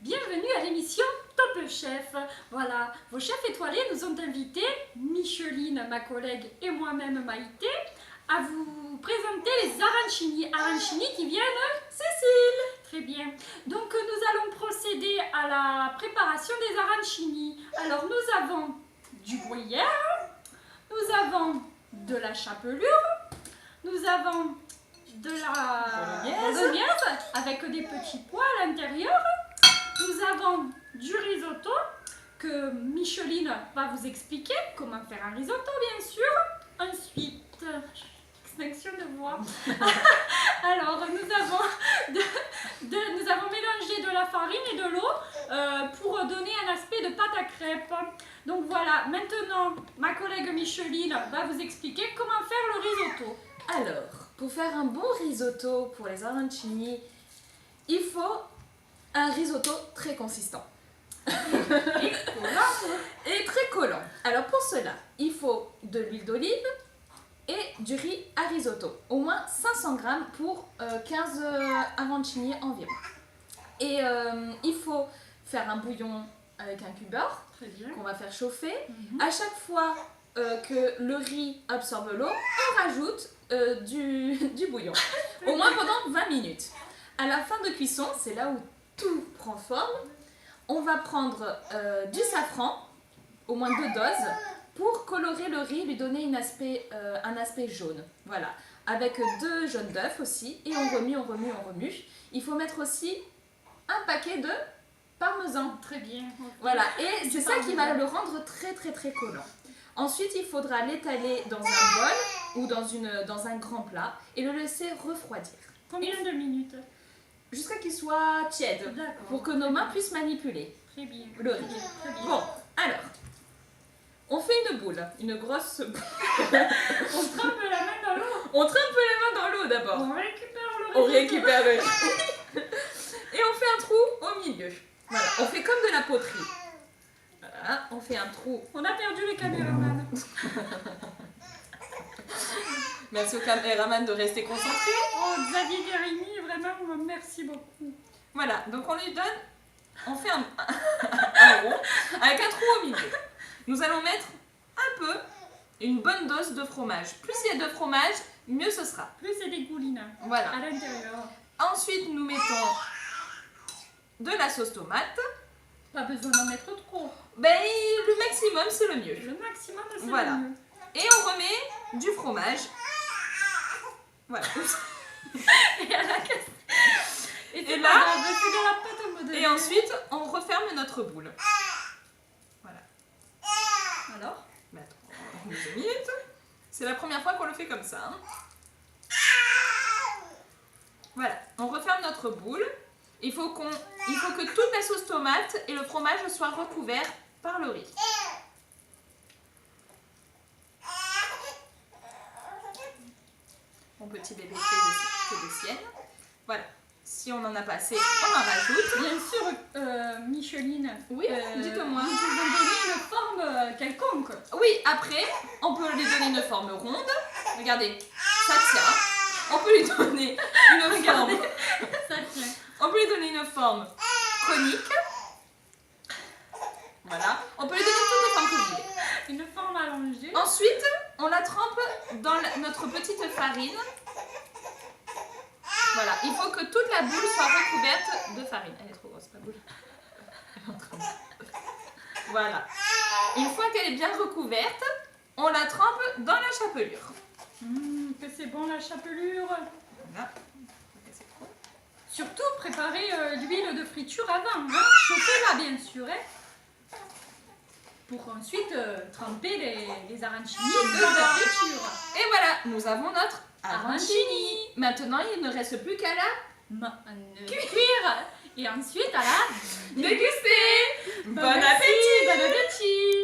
Bienvenue à l'émission Top Chef. Voilà, vos chefs étoilés nous ont invités, Micheline, ma collègue, et moi-même Maïté, à vous présenter les arancini. Arancini qui viennent Cécile. Très bien. Donc nous allons procéder à la préparation des arancini. Alors nous avons du gruyère, nous avons de la chapelure, nous avons de la bolognaise avec des petits pois à l'intérieur. Nous avons du risotto que Micheline va vous expliquer comment faire un risotto, bien sûr. Ensuite, extinction de voix. Alors, nous avons mélangé de la farine et de l'eau pour donner un aspect de pâte à crêpes. Donc voilà, maintenant, ma collègue Micheline va vous expliquer comment faire le risotto. Alors, pour faire un bon risotto pour les arancini, il faut un risotto très consistant. Et très collant. Alors pour cela, il faut de l'huile d'olive et du riz à risotto. Au moins 500 g pour 15 arancini environ. Et il faut faire un bouillon avec un cube beurre qu'on va faire chauffer. À chaque fois que le riz absorbe l'eau, on rajoute du bouillon. Au moins pendant 20 minutes. À la fin de cuisson, c'est là où tout prend forme. On va prendre du safran, au moins 2 doses, pour colorer le riz, lui donner un aspect jaune. Voilà. Avec 2 jaunes d'œufs aussi. Et on remue, on remue, on remue. Il faut mettre aussi un paquet de parmesan. Très bien. Voilà. Et c'est ça qui va le rendre très très très collant. Ensuite, il faudra l'étaler dans un bol ou dans un grand plat et le laisser refroidir. Combien de minutes? Jusqu'à qu'il soit tiède, pour que nos mains puissent manipuler Très bien. le riz. Très bien. Bon, alors, on fait une boule, une grosse boule. On trempe la main dans l'eau. On trempe la main dans l'eau d'abord. On récupère le riz. On récupère le riz. Et on fait un trou au milieu. Voilà, on fait comme de la poterie. Voilà, on fait un trou. On a perdu les caméramans. Merci au caméraman de rester concentré. Oh, Xavier Guérini, vraiment, merci beaucoup. Voilà, donc on lui donne, on fait un rond avec un trou au milieu. Nous allons mettre une bonne dose de fromage. Plus il y a de fromage, mieux ce sera. Plus c'est des goulines Voilà. à l'intérieur. Ensuite, nous mettons de la sauce tomate. Pas besoin d'en mettre trop. Ben, le maximum, c'est le mieux. Le maximum, c'est Voilà. le mieux. Et on remet du fromage. Voilà. Et là, c'est de la pâte au modèle. Et ensuite, on referme notre boule. Voilà. Alors, Mettre 2 minutes. C'est la première fois qu'on le fait comme ça. Hein. Voilà. On referme notre boule. Il faut que toute la sauce tomate et le fromage soient recouverts par le riz. Mon petit bébé fait des siennes. Voilà. Si on en a pas assez, on en rajoute. bien sûr, Micheline. Oui, dites-moi. Nous pouvons donner une forme quelconque. Oui, après, on peut lui donner une forme ronde. Regardez, ça tient. On peut lui donner une forme. Ça tient. On peut lui donner une forme conique. Voilà. On peut lui donner toutes les formes que vous voulez. Une forme allongée. Ensuite, on la trempe dans notre petite farine. Voilà. Il faut que toute la boule soit recouverte de farine. Elle est trop grosse, la boule. Voilà. Une fois qu'elle est bien recouverte, on la trempe dans la chapelure. Que c'est bon la chapelure. Voilà. Surtout, préparez l'huile de friture avant. Hein. Chauffez-la, bien sûr. Hein. Pour ensuite tremper les arancini dans la friture. Et voilà, nous avons notre arancini. Maintenant, il ne reste plus qu'à la Cuire. Et ensuite, à la déguster. Bon appétit. appétit. Bon appétit.